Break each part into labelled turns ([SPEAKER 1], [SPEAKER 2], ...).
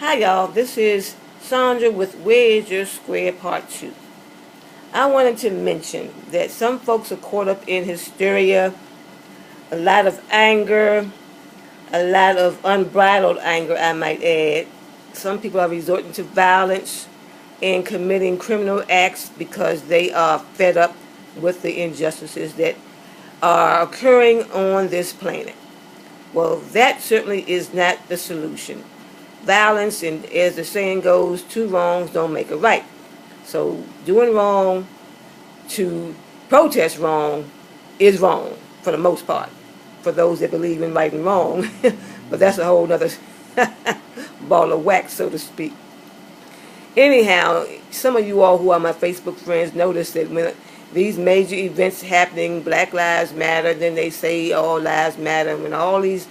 [SPEAKER 1] Hi y'all, this is Sandra with Where's Your Square Part 2. I wanted to mention that some folks are caught up in hysteria, a lot of anger, a lot of unbridled anger, I might add. Some people are resorting to violence and committing criminal acts because they are fed up with the injustices that are occurring on this planet. Well, that certainly is not the solution. Violence, and as the saying goes, two wrongs don't make a right. So doing wrong to protest wrong is wrong for the most part, for those that believe in right and wrong. But that's a whole other ball of wax, so to speak. Anyhow, some of you all who are my Facebook friends notice that when these major events happening, Black Lives Matter, then they say all lives matter, when all these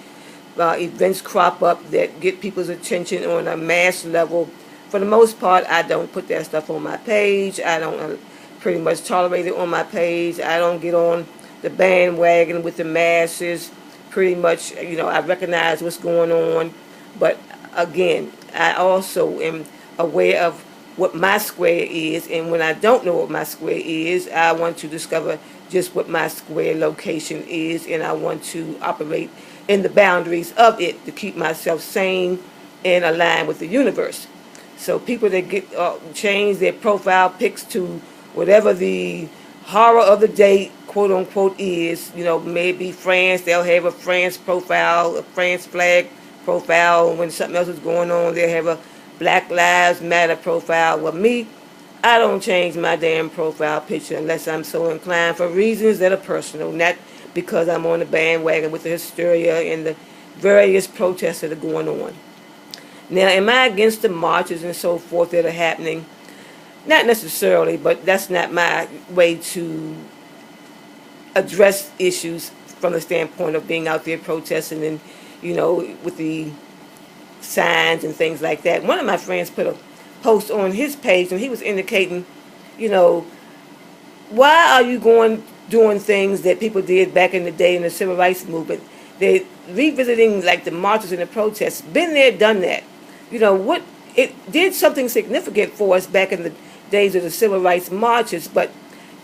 [SPEAKER 1] events crop up that get people's attention on a mass level, for the most part, I don't put that stuff on my page. I don't pretty much tolerate it on my page. I don't get on the bandwagon with the masses. Pretty much, I recognize what's going on. But again, I also am aware of what my square is, and when I don't know what my square is, I want to discover just what my square location is, and I want to operate in the boundaries of it to keep myself sane and aligned with the universe. So people that get change their profile pics to whatever the horror of the day, quote unquote, is, maybe France, they'll have a France profile, a France flag profile. When something else is going on, they'll have a Black Lives Matter profile. Well, me, I don't change my damn profile picture unless I'm so inclined for reasons that are personal, not because I'm on the bandwagon with the hysteria and the various protests that are going on. Now, am I against the marches and so forth that are happening? Not necessarily, but that's not my way to address issues from the standpoint of being out there protesting and, with the signs and things like that. One of my friends put a post on his page and he was indicating, why are you doing things that people did back in the day in the civil rights movement? They're revisiting like the marches and the protests. Been there, done that. What it did something significant for us back in the days of the civil rights marches, but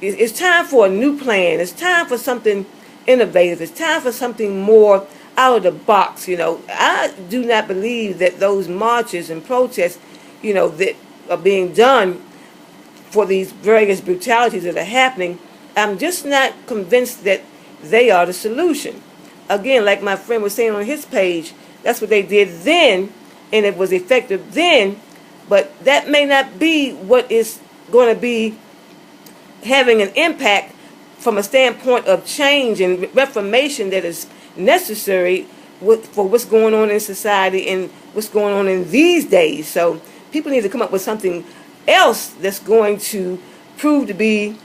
[SPEAKER 1] it's time for a new plan. It's time for something innovative. It's time for something more out of the box. I do not believe that those marches and protests, that are being done for these various brutalities that are happening, I'm just not convinced that they are the solution. Again, like my friend was saying on his page, that's what they did then, and it was effective then, but that may not be what is going to be having an impact from a standpoint of change and reformation that is necessary for what's going on in society and what's going on in these days. So people need to come up with something else that's going to prove to be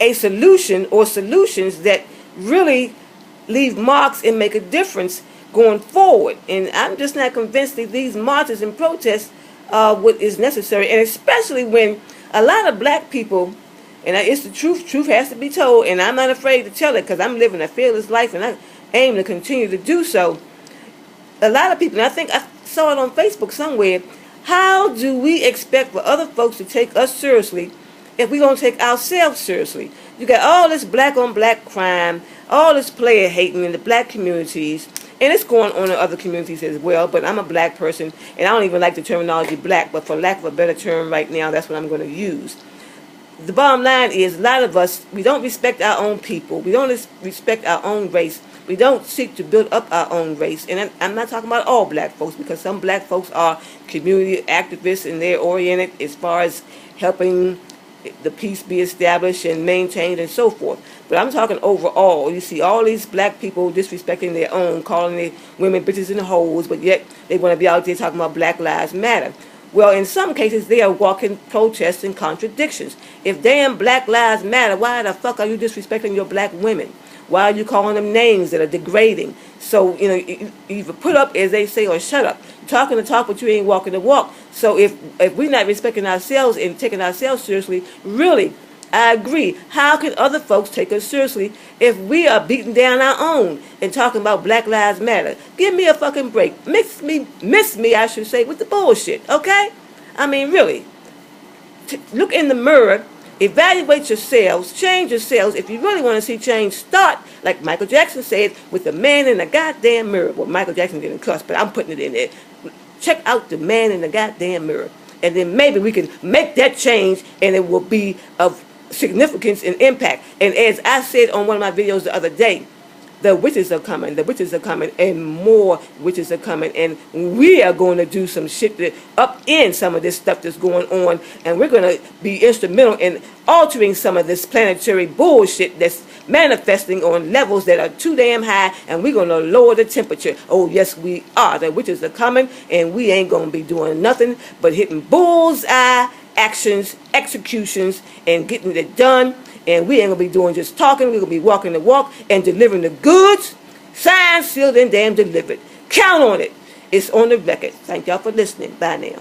[SPEAKER 1] a solution or solutions that really leave marks and make a difference going forward. And I'm just not convinced that these marches and protests are what is necessary, and especially when a lot of black people, and it's the truth has to be told, and I'm not afraid to tell it because I'm living a fearless life and I aim to continue to do so. A lot of people, and I think I saw it on Facebook somewhere, how do we expect for other folks to take us seriously if we don't take ourselves seriously? You got all this black on black crime, all this player hating in the black communities, and it's going on in other communities as well, but I'm a black person, and I don't even like the terminology black, but for lack of a better term right now, that's what I'm going to use. The bottom line is, a lot of us, we don't respect our own people. We don't respect our own race. We don't seek to build up our own race. And I'm not talking about all black folks, because some black folks are community activists and they're oriented as far as helping the peace be established and maintained and so forth. But I'm talking overall. You see all these black people disrespecting their own, calling their women bitches and hoes, but yet they want to be out there talking about Black Lives Matter. Well, in some cases, they are walking protests and contradictions. If damn Black Lives Matter, why the fuck are you disrespecting your black women? Why are you calling them names that are degrading? So, you either put up, as they say, or shut up. You're talking the talk, but you ain't walking the walk. So if we're not respecting ourselves and taking ourselves seriously, really, I agree. How can other folks take us seriously if we are beating down our own and talking about Black Lives Matter? Give me a fucking break. Miss me, I should say, with the bullshit, okay? I mean, really. Look in the mirror, evaluate yourselves, change yourselves. If you really want to see change, start, like Michael Jackson said, with the man in the goddamn mirror. Well, Michael Jackson didn't cuss, but I'm putting it in there. Check out the man in the goddamn mirror. And then maybe we can make that change and it will be of significance and impact. And as I said on one of my videos the other day, the witches are coming, and more witches are coming, and we are going to do some shit to upend some of this stuff that's going on, and we're going to be instrumental in altering some of this planetary bullshit that's manifesting on levels that are too damn high, and we're going to lower the temperature. Oh, yes, we are. The witches are coming, and we ain't going to be doing nothing but hitting bullseye actions, executions, and getting it done. And we ain't going to be doing just talking. We're going to be walking the walk and delivering the goods. Signed, sealed, and damn delivered. Count on it. It's on the record. Thank y'all for listening. Bye now.